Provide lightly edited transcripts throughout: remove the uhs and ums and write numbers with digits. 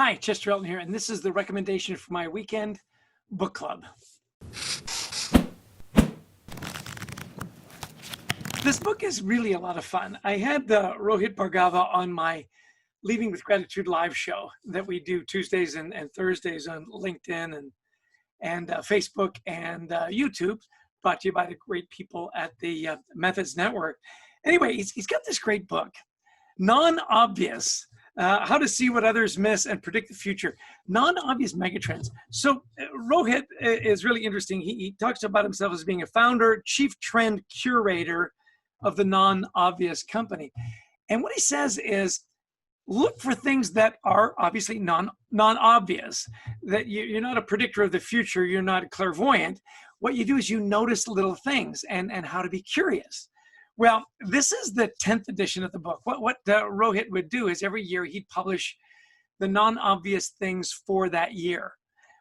Hi, Chester Elton here, and this is the recommendation for my weekend book club. This book is really a lot of fun. I had Rohit Bhargava on my Leading with Gratitude live show that we do Tuesdays and Thursdays on LinkedIn and Facebook and YouTube, brought to you by the great people at the Methods Network. Anyway, he's got this great book, Non-Obvious, How to See What Others Miss and Predict the Future, Non-Obvious Megatrends. So Rohit is really interesting. He talks about himself as being a founder, chief trend curator of the Non-Obvious company. And what he says is, look for things that are obviously non-obvious, that you're not a predictor of the future, you're not clairvoyant. What you do is you notice little things and how to be curious. Well, this is the 10th edition of the book. What Rohit would do is every year he'd publish the non-obvious things for that year.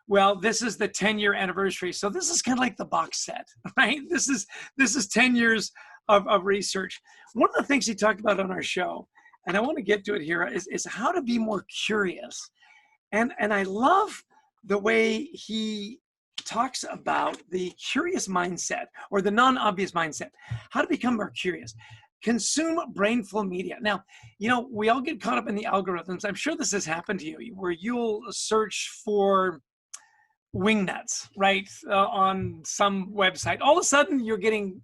Well, this is the 10-year anniversary. So this is kind of like the box set, right? This is 10 years of research. One of the things he talked about on our show, and I want to get to it here, is how to be more curious. And I love the way he talks about the curious mindset or the non-obvious mindset, how to become more curious. Consume brainful media. Now, we all get caught up in the algorithms. I'm sure this has happened to you, where you'll search for wingnuts, right, on some website. All of a sudden, you're getting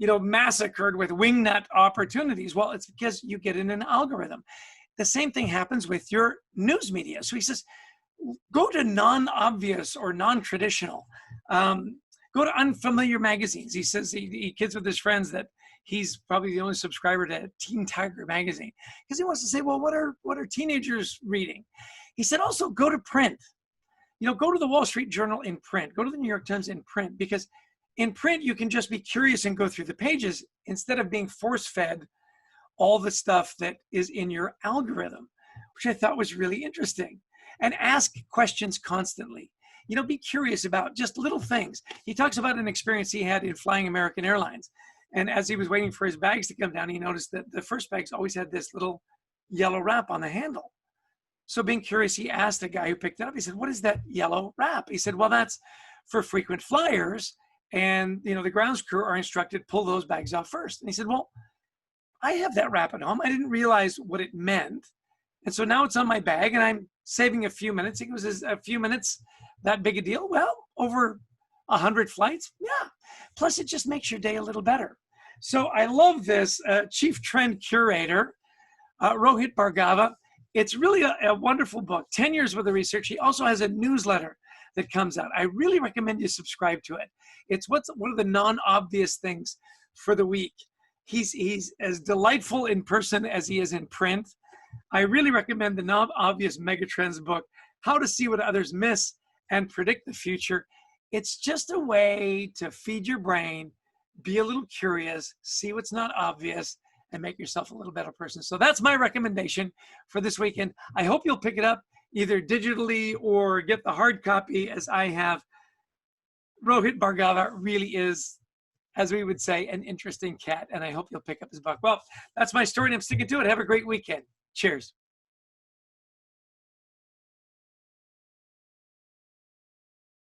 massacred with wingnut opportunities. Well, it's because you get in an algorithm. The same thing happens with your news media. So he says, go to non-obvious or non-traditional. Go to unfamiliar magazines. He says he kids with his friends that he's probably the only subscriber to Teen Tiger magazine because he wants to say, well, what are teenagers reading? He said also go to print. Go to the Wall Street Journal in print. Go to the New York Times in print, because in print, you can just be curious and go through the pages instead of being force-fed all the stuff that is in your algorithm, which I thought was really interesting. And ask questions constantly. Be curious about just little things. He talks about an experience he had in flying American Airlines. And as he was waiting for his bags to come down, he noticed that the first bags always had this little yellow wrap on the handle. So being curious, he asked the guy who picked it up, he said, what is that yellow wrap? He said, well, that's for frequent flyers. And, the grounds crew are instructed, pull those bags off first. And he said, well, I have that wrap at home. I didn't realize what it meant. And so now it's on my bag and I'm saving a few minutes. He goes, is a few minutes that big a deal? Well, over 100 flights? Yeah. Plus it just makes your day a little better. So I love this chief trend curator, Rohit Bhargava. It's really a wonderful book, 10 years worth of research. He also has a newsletter that comes out. I really recommend you subscribe to it. It's one of the non-obvious things for the week. He's as delightful in person as he is in print. I really recommend the Non-Obvious Megatrends book, How to See What Others Miss and Predict the Future. It's just a way to feed your brain, be a little curious, see what's not obvious, and make yourself a little better person. So that's my recommendation for this weekend. I hope you'll pick it up either digitally or get the hard copy as I have. Rohit Bhargava really is, as we would say, an interesting cat, and I hope you'll pick up his book. Well, that's my story, and I'm sticking to it. Have a great weekend. Cheers.